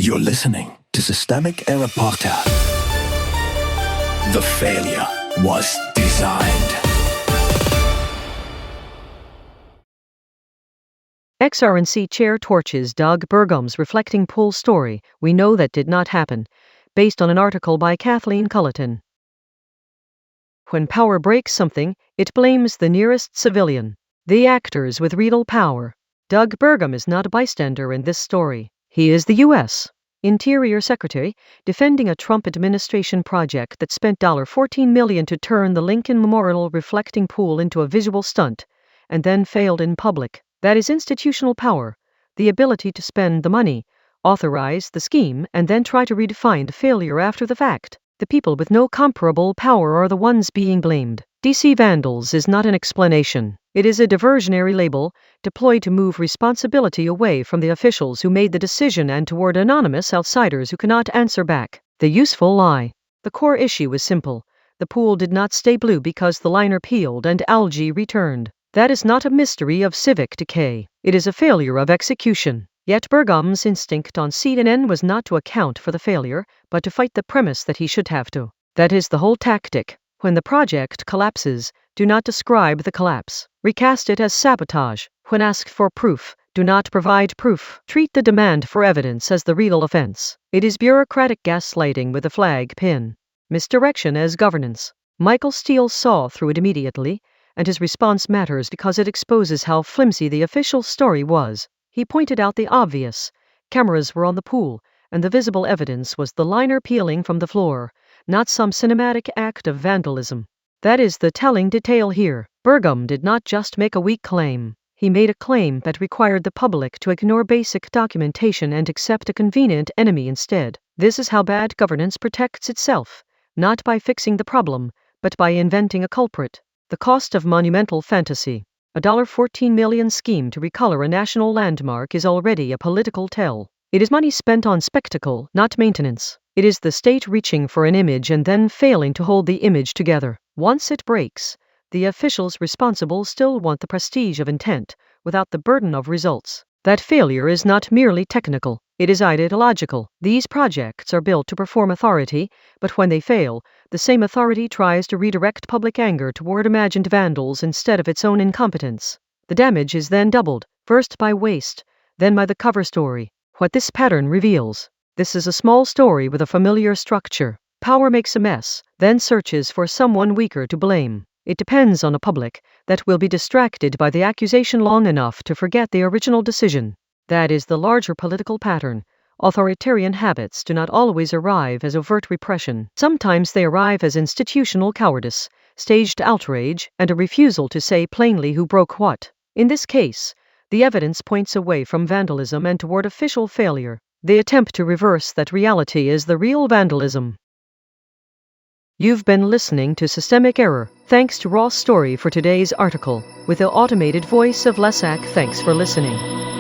You're listening to Systemic Error Podcast. The failure was designed. Ex-RNC chair torches Doug Burgum's reflecting pool story, We Know That Did Not Happen, based on an article by Kathleen Culleton. When power breaks something, it blames the nearest civilian. The actors with real power. Doug Burgum is not a bystander in this story. He is the U.S. Interior Secretary, defending a Trump administration project that spent $14 million to turn the Lincoln Memorial reflecting pool into a visual stunt, and then failed in public. That is institutional power, the ability to spend the money, authorize the scheme, and then try to redefine the failure after the fact. The people with no comparable power are the ones being blamed. DC vandals is not an explanation. It is a diversionary label, deployed to move responsibility away from the officials who made the decision and toward anonymous outsiders who cannot answer back. The useful lie. The core issue is simple. The pool did not stay blue because the liner peeled and algae returned. That is not a mystery of civic decay. It is a failure of execution. Yet Burgum's instinct on CNN was not to account for the failure, but to fight the premise that he should have to. That is the whole tactic. When the project collapses, do not describe the collapse. Recast it as sabotage. When asked for proof, do not provide proof. Treat the demand for evidence as the real offense. It is bureaucratic gaslighting with a flag pin. Misdirection as governance. Michael Steele saw through it immediately, and his response matters because it exposes how flimsy the official story was. He pointed out the obvious. Cameras were on the pool, and the visible evidence was the liner peeling from the floor, not some cinematic act of vandalism. That is the telling detail here. Burgum did not just make a weak claim. He made a claim that required the public to ignore basic documentation and accept a convenient enemy instead. This is how bad governance protects itself, not by fixing the problem, but by inventing a culprit. The cost of monumental fantasy. A $14 million scheme to recolor a national landmark is already a political tell. It is money spent on spectacle, not maintenance. It is the state reaching for an image and then failing to hold the image together. Once it breaks, the officials responsible still want the prestige of intent, without the burden of results. That failure is not merely technical, it is ideological. These projects are built to perform authority, but when they fail, the same authority tries to redirect public anger toward imagined vandals instead of its own incompetence. The damage is then doubled, first by waste, then by the cover story. What this pattern reveals. This is a small story with a familiar structure. Power makes a mess, then searches for someone weaker to blame. It depends on a public that will be distracted by the accusation long enough to forget the original decision. That is the larger political pattern. Authoritarian habits do not always arrive as overt repression. Sometimes they arrive as institutional cowardice, staged outrage, and a refusal to say plainly who broke what. In this case, the evidence points away from vandalism and toward official failure. They attempt to reverse that reality is the real vandalism. You've been listening to Systemic Error. Thanks to Ross Story for today's article, with the automated voice of Lesak. Thanks for listening.